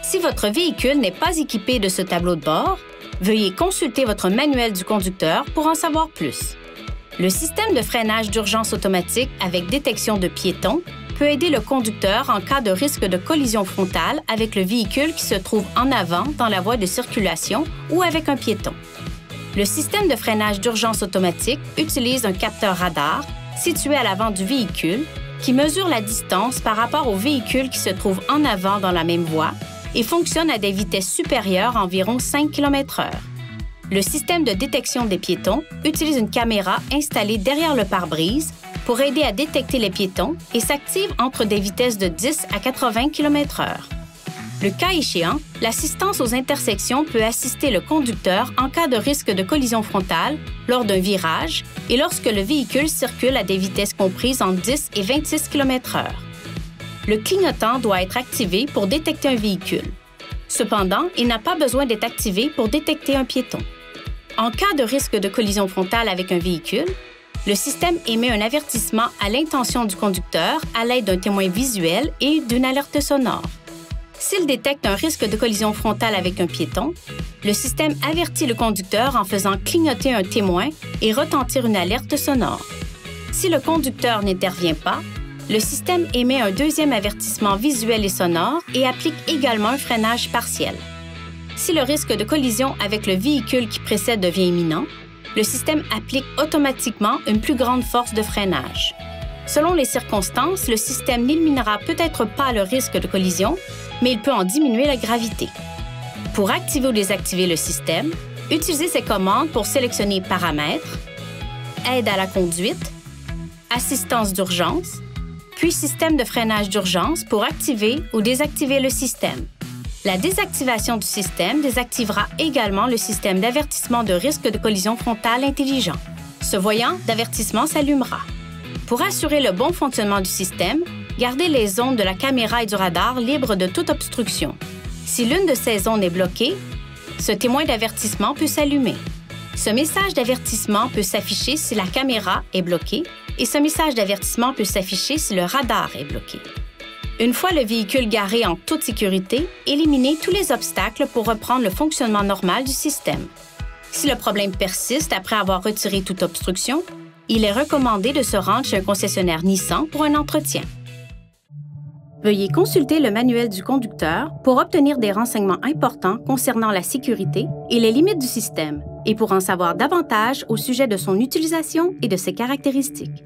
Si votre véhicule n'est pas équipé de ce tableau de bord, veuillez consulter votre manuel du conducteur pour en savoir plus. Le système de freinage d'urgence automatique avec détection de piétons peut aider le conducteur en cas de risque de collision frontale avec le véhicule qui se trouve en avant dans la voie de circulation ou avec un piéton. Le système de freinage d'urgence automatique utilise un capteur radar situé à l'avant du véhicule qui mesure la distance par rapport au véhicule qui se trouve en avant dans la même voie et fonctionne à des vitesses supérieures à environ 5 km/h. Le système de détection des piétons utilise une caméra installée derrière le pare-brise pour aider à détecter les piétons et s'active entre des vitesses de 10 à 80 km/h. Le cas échéant, l'assistance aux intersections peut assister le conducteur en cas de risque de collision frontale lors d'un virage et lorsque le véhicule circule à des vitesses comprises entre 10 et 26 km/h. Le clignotant doit être activé pour détecter un véhicule. Cependant, il n'a pas besoin d'être activé pour détecter un piéton. En cas de risque de collision frontale avec un véhicule, le système émet un avertissement à l'intention du conducteur à l'aide d'un témoin visuel et d'une alerte sonore. S'il détecte un risque de collision frontale avec un piéton, le système avertit le conducteur en faisant clignoter un témoin et retentir une alerte sonore. Si le conducteur n'intervient pas, le système émet un deuxième avertissement visuel et sonore et applique également un freinage partiel. Si le risque de collision avec le véhicule qui précède devient imminent, le système applique automatiquement une plus grande force de freinage. Selon les circonstances, le système n'éliminera peut-être pas le risque de collision, mais il peut en diminuer la gravité. Pour activer ou désactiver le système, utilisez ces commandes pour sélectionner Paramètres, Aide à la conduite, Assistance d'urgence, puis Système de freinage d'urgence pour activer ou désactiver le système. La désactivation du système désactivera également le système d'avertissement de risque de collision frontale intelligent. Ce voyant d'avertissement s'allumera. Pour assurer le bon fonctionnement du système, gardez les zones de la caméra et du radar libres de toute obstruction. Si l'une de ces zones est bloquée, ce témoin d'avertissement peut s'allumer. Ce message d'avertissement peut s'afficher si la caméra est bloquée et ce message d'avertissement peut s'afficher si le radar est bloqué. Une fois le véhicule garé en toute sécurité, éliminez tous les obstacles pour reprendre le fonctionnement normal du système. Si le problème persiste après avoir retiré toute obstruction, il est recommandé de se rendre chez un concessionnaire Nissan pour un entretien. Veuillez consulter le manuel du conducteur pour obtenir des renseignements importants concernant la sécurité et les limites du système et pour en savoir davantage au sujet de son utilisation et de ses caractéristiques.